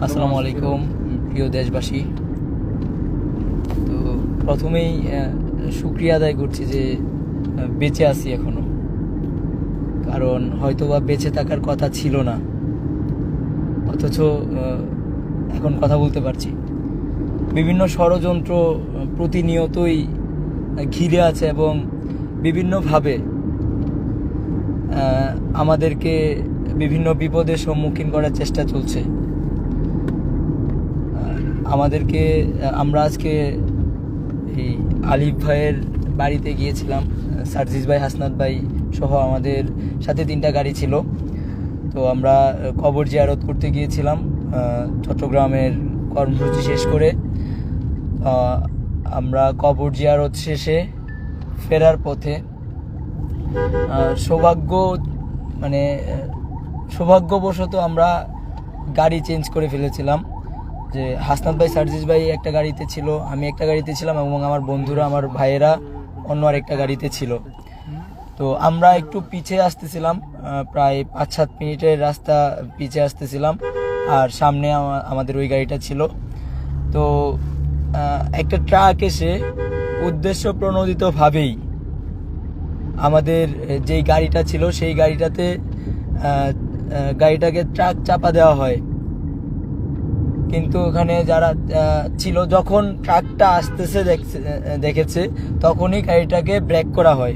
আসসালামু আলাইকুম প্রিয় দেশবাসী। তো প্রথমেই শুকরিয়া আদায় করছি যে বেঁচে আছি এখনো, কারণ হয়তোবা বেঁচে থাকার কথা ছিল না, অথচ এখন কথা বলতে পারছি। বিভিন্ন ষড়যন্ত্র প্রতিনিয়তই ঘিরে আছে এবং বিভিন্নভাবে আমাদেরকে বিভিন্ন বিপদের সম্মুখীন করার চেষ্টা চলছে। আমরা আজকে এই আলিফ ভাইয়ের বাড়িতে গিয়েছিলাম, সার্জিস ভাই, হাসনাত ভাই সহ আমাদের সাথে 3টা গাড়ি ছিল। তো আমরা কবর জিয়ারত করতে গিয়েছিলাম। চট্টগ্রামের কর্মসূচি শেষ করে আমরা কবর জিয়ারত শেষে ফেরার পথে সৌভাগ্যবশত আমরা গাড়ি চেঞ্জ করে ফেলেছিলাম। যে হাসনাত ভাই, সার্জিস ভাই একটা গাড়িতে ছিল, আমি একটা গাড়িতে ছিলাম এবং আমার বন্ধুরা, আমার ভাইয়েরা অন্য আরেকটা গাড়িতে ছিল। তো আমরা একটু পিছিয়ে আসতেছিলাম, প্রায় 5-7 মিনিটের রাস্তা পিছিয়ে আসতেছিলাম, আর সামনে আমাদের ওই গাড়িটা ছিল। তো একটা ট্রাক এসে উদ্দেশ্য প্রণোদিতভাবেই আমাদের যেই গাড়িটা ছিল সেই গাড়িটাকে ট্রাক চাপা দেওয়া হয়। কিন্তু ওখানে যারা ছিল, যখন ট্রাকটা আসতেছে দেখেছে তখনই গাড়িটাকে ব্রেক করা হয়।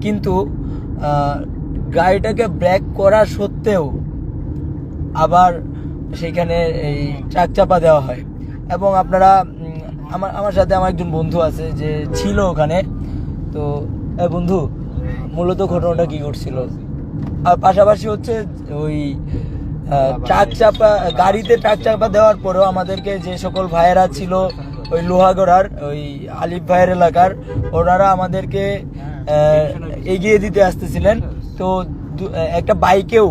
কিন্তু গাড়িটাকে ব্রেক করা সত্ত্বেও আবার সেখানে এই ট্রাক চাপা দেওয়া হয়। এবং আপনারা আমার সাথে আমার একজন বন্ধু আছে যে ছিল ওখানে। তো বন্ধু, মূলত ঘটনাটা কি ঘটছিল? আর পাশাপাশি হচ্ছে ওই গাড়িতে ট্রাক চাপা দেওয়ার পরেও আমাদেরকে যে সকল ভাইয়েরা ছিল ওই লোহাগড়ার, ওই আলিফ ভাইয়ের এলাকার, ওনারা আমাদেরকে এগিয়ে দিতে আসতেছিলেন। তো একটা বাইকেও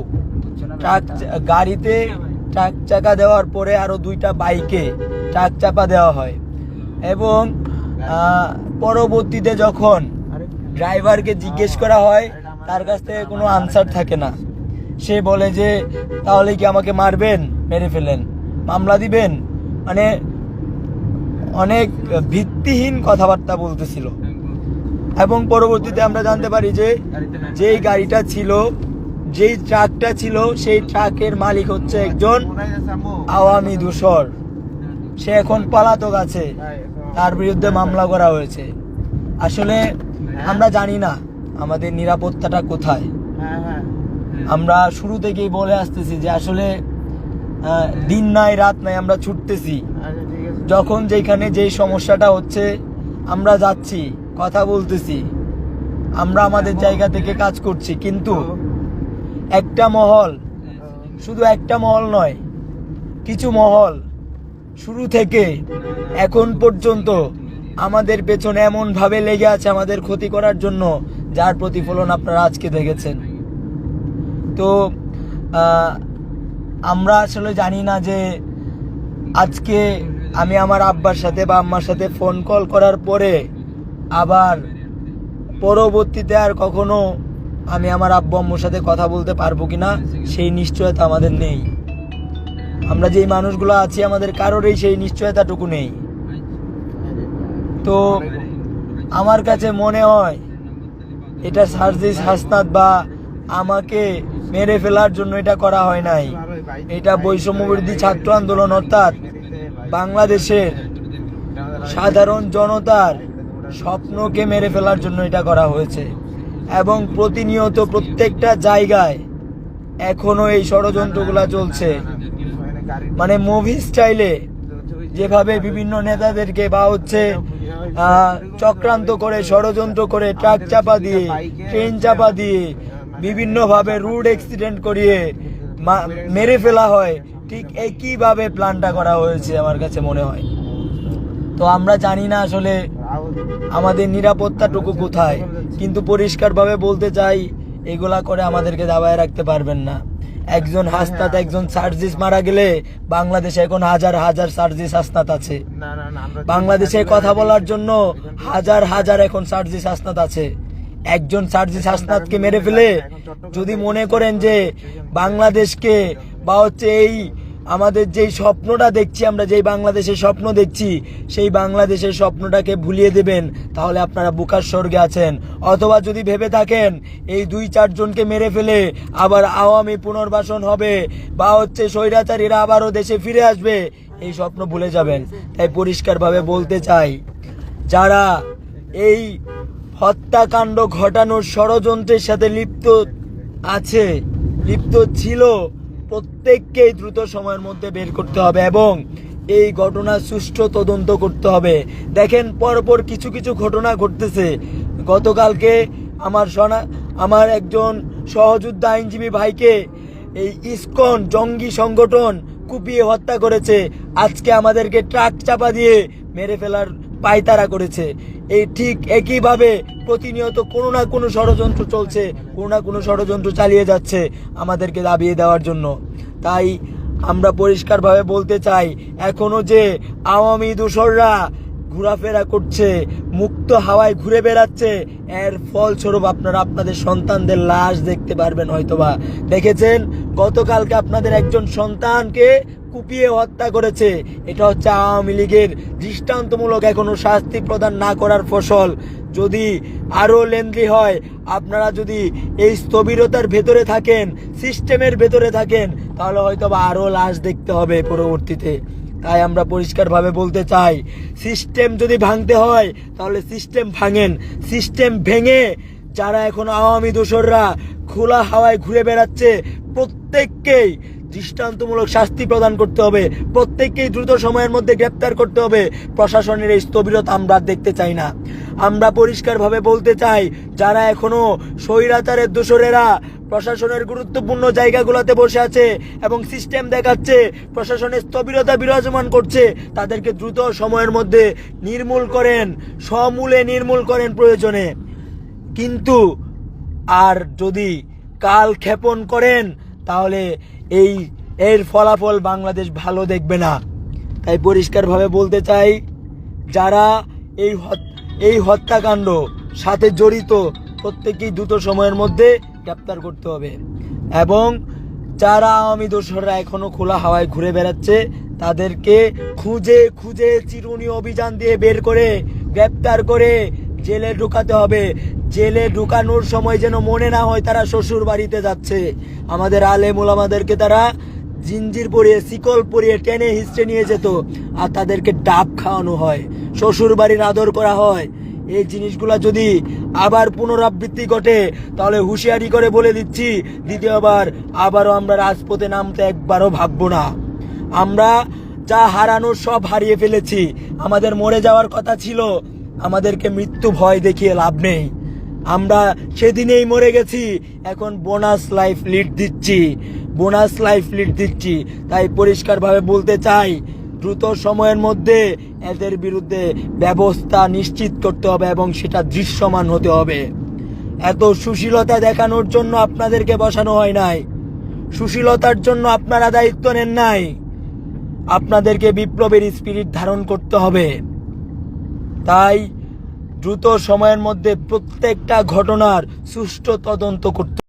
গাড়িতে ট্রাক চাকা দেওয়ার পরে আরো 2টা বাইকে ট্রাক চাপা দেওয়া হয়। এবং পরবর্তীতে যখন ড্রাইভারকে জিজ্ঞেস করা হয়, তার কাছ থেকে কোনো আনসার থাকে না। সে বলে যে তাহলে কি আমাকে মারবেন, মেরে ফেলেন, মামলা দিবেন, মানে অনেক ভিত্তিহীন কথাবার্তা বলতেছিল। এবং পরবর্তীতে আমরা জানতে পারি যে যেই গাড়িটা ছিল, যেই ট্রাকটা ছিল, সেই ট্রাকের মালিক হচ্ছে একজন আওয়ামী দূষর। সে এখন পলাতক আছে, তার বিরুদ্ধে মামলা করা হয়েছে। আসলে আমরা জানি না আমাদের নিরাপত্তাটা কোথায়। আমরা শুরু থেকেই বলে আসতেছি যে আসলে দিন নাই রাত নাই আমরা ছুটতেছি। যখন যেখানে যেই সমস্যাটা হচ্ছে আমরা যাচ্ছি, কথা বলতেছি, আমরা আমাদের জায়গা থেকে কাজ করছি। কিন্তু একটা মহল, শুধু একটা মহল নয়, কিছু মহল শুরু থেকে এখন পর্যন্ত আমাদের পেছনে এমন ভাবে লেগে আছে আমাদের ক্ষতি করার জন্য, যার প্রতিফলন আপনারা আজকে দেখেছেন। তো আমরা আসলে জানি না যে আজকে আমি আমার আব্বার সাথে বা আম্মার সাথে ফোন কল করার পরে আবার পরবর্তীতে আর কখনো আমি আমার আব্বু আম্মুর সাথে কথা বলতে পারবো কিনা সেই নিশ্চয়তা আমাদের নেই। আমরা যেই মানুষগুলো আছি আমাদের কারোরই সেই নিশ্চয়তাটুকু নেই। তো আমার কাছে মনে হয় এটা সার্জিস, হাসনাত বা আমাকে মেরে ফেলার জন্য এটা করা হয় নাই। এটা বৈষম্যবিরোধী ছাত্র আন্দোলন, অর্থাৎ বাংলাদেশের সাধারণ জনতার স্বপ্নকে মেরে ফেলার জন্য এটা করা হয়েছে। এবং প্রতিনিয়ত প্রত্যেকটা জায়গায় এখনো এই ষড়যন্ত্রগুলা চলছে। মানে মুভি স্টাইলে যেভাবে বিভিন্ন নেতাদেরকে বা হচ্ছে চক্রান্ত করে, ষড়যন্ত্র করে, ট্রাক চাপা দিয়ে, ট্রেন চাপা দিয়ে, বিভিন্নভাবে রোড অ্যাক্সিডেন্ট করিয়ে মেরে ফেলা হয়, ঠিক একইভাবে প্ল্যানটা করা হয়েছে আমার কাছে মনে হয়। তো আমরা জানি না আসলে আমাদের নিরাপত্তাটুকু কোথায়। কিন্তু পরিষ্কারভাবে বলতে চাই, এগুলা করে আমাদেরকে দাবায় রাখতে পারবেন না। একজন হাসনাত, একজন সার্জিস মারা গেলে বাংলাদেশে এখন হাজার হাজার সার্জিস হাসনাত আছে। বাংলাদেশে কথা বলার জন্য হাজার হাজার এখন সার্জিস হাসনাত আছে। একজন সার্জিস হাসনাতকে মেরে ফেলে যদি মনে করেন যে বাংলাদেশকে বা হচ্ছে এই আমাদের যেই স্বপ্নটা দেখছি, আমরা যেই বাংলাদেশের স্বপ্ন দেখছি, সেই বাংলাদেশের স্বপ্নটাকে ভুলিয়ে দেবেন, তাহলে আপনারা বুকার স্বর্গে আছেন। অথবা যদি ভেবে থাকেন এই 2-4 জনকে মেরে ফেলে আবার আওয়ামী পুনর্বাসন হবে বা স্বৈরাচারীরা আবারও দেশে ফিরে আসবে, এই স্বপ্ন ভুলে যাবেন। তাই পরিষ্কারভাবে বলতে চাই, যারা এই হত্যাকাণ্ড ঘটানোর ষড়যন্ত্রের সাথে লিপ্ত ছিল, প্রত্যেককেই দ্রুত সময়ের মধ্যে বের করতে হবে এবং এই ঘটনার সুষ্ঠু তদন্ত করতে হবে। দেখেন, পরপর কিছু কিছু ঘটনা ঘটতেছে। গতকালকে আমার একজন সহযোদ্ধা আইনজীবী ভাইকে এই ইসকন জঙ্গি সংগঠন কুপিয়ে হত্যা করেছে। আজকে আমাদেরকে ট্রাক চাপা দিয়ে মেরে ফেলার পায়তারা করেছে। এই ঠিক একইভাবে প্রতিনিয়ত কোনো না কোনো ষড়যন্ত্র চলছে, কোনো না কোনো ষড়যন্ত্র চালিয়ে যাচ্ছে আমাদেরকে দাবিয়ে দেওয়ার জন্য। তাই আমরা পরিষ্কারভাবে বলতে চাই, এখনো যে আওয়ামী দোসররা ঘোরাফেরা করছে, মুক্ত হাওয়ায় ঘুরে বেড়াচ্ছে, এর ফলস্বরূপ আপনারা আপনাদের সন্তানদের লাশ দেখতে পারবেন। হয়তোবা দেখেছেন, গতকালকে আপনাদের একজন সন্তানকে কুপিয়ে হত্যা করেছে। এটা হচ্ছে আওয়ামী লীগের দৃষ্টান্তমূলক এখনো শাস্তি প্রদান না করার ফসল। যদি আরো লেন্দি হয়, আপনারা যদি এই স্থবিরতার ভেতরে থাকেন, সিস্টেমের ভেতরে থাকেন, তাহলে হয়তোবা আরো লাশ দেখতে হবে পরবর্তীতে। তাই আমরা পরিষ্কারভাবে বলতে চাই, সিস্টেম যদি ভাঙতে হয় তাহলে সিস্টেম ভাঙেন। সিস্টেম ভেঙে যারা এখন আওয়ামী দোসররা খোলা হাওয়ায় ঘুরে বেড়াচ্ছে, প্রত্যেককেই দৃষ্টান্তমূলক শাস্তি প্রদান করতে হবে, প্রত্যেককেই দ্রুত সময়ের মধ্যে গ্রেপ্তার করতে হবে। প্রশাসনের এই স্থবিরতা আমরা দেখতে চাই না। আমরা পরিষ্কারভাবে বলতে চাই, যারা এখনো স্বৈরাচারের দোসরেরা প্রশাসনের গুরুত্বপূর্ণ জায়গাগুলোতে বসে আছে এবং সিস্টেম দেখাচ্ছে, প্রশাসনের স্থবিরতা বিরাজমান করছে, তাদেরকে দ্রুত সময়ের মধ্যে নির্মূল করেন, সমূলে নির্মূল করেন প্রয়োজনে। কিন্তু আর যদি কাল ক্ষেপণ করেন, তাহলে এর ফলাফল বাংলাদেশ ভালো দেখবে না। তাই পরিষ্কারভাবে বলতে চাই, যারা এই হত্যাকাণ্ড সাথে জড়িত, প্রত্যেককেই দ্রুত সময়ের মধ্যে গ্রেপ্তার করতে হবে এবং যারা আওয়ামী দোসররা এখনো খোলা হাওয়ায় ঘুরে বেড়াচ্ছে, তাদেরকে খুঁজে খুঁজে চিরুনি অভিযান দিয়ে বের করে গ্রেপ্তার করে জেলে ঢুকাতে হবে। জেলে ঢুকানোর সময় যেন মনে না হয় তারা শ্বশুর বাড়িতে যাচ্ছে। আমাদের আলেম ওলামাদেরকে তারা জিঞ্জির পরিয়ে, শিকল পরিয়ে টেনে হিস্টে নিয়ে যেত, আর তাদেরকে ডাব খাওয়ানো হয়, শ্বশুর বাড়ির আদর করা হয়। এই জিনিসগুলা যদি আবার পুনরাবৃত্তি ঘটে, তাহলে হুঁশিয়ারি করে বলে দিচ্ছি, দ্বিতীয়বার আবারও আমরা রাজপথে নামতে একবারও ভাববো না। আমরা যা হারানোর সব হারিয়ে ফেলেছি। আমাদের মরে যাওয়ার কথা ছিল, আমাদেরকে মৃত্যু ভয় দেখিয়ে লাভ নেই। আমরা সেদিনেই মরে গেছি, এখন বোনাস লাইফ লিড দিচ্ছি। তাই পরিষ্কারভাবে বলতে চাই, দ্রুত সময়ের মধ্যে এদের বিরুদ্ধে ব্যবস্থা নিশ্চিত করতে হবে এবং সেটা দৃশ্যমান হতে হবে। এত সুশীলতা দেখানোর জন্য আপনাদেরকে বসানো হয় নাই, সুশীলতার জন্য আপনারা দায়িত্ব নেন নাই। আপনাদেরকে বিপ্লবের স্পিরিট ধারণ করতে হবে। তাই দ্রুত সময়ের মধ্যে প্রত্যেকটা ঘটনার সুষ্ঠু তদন্ত করতে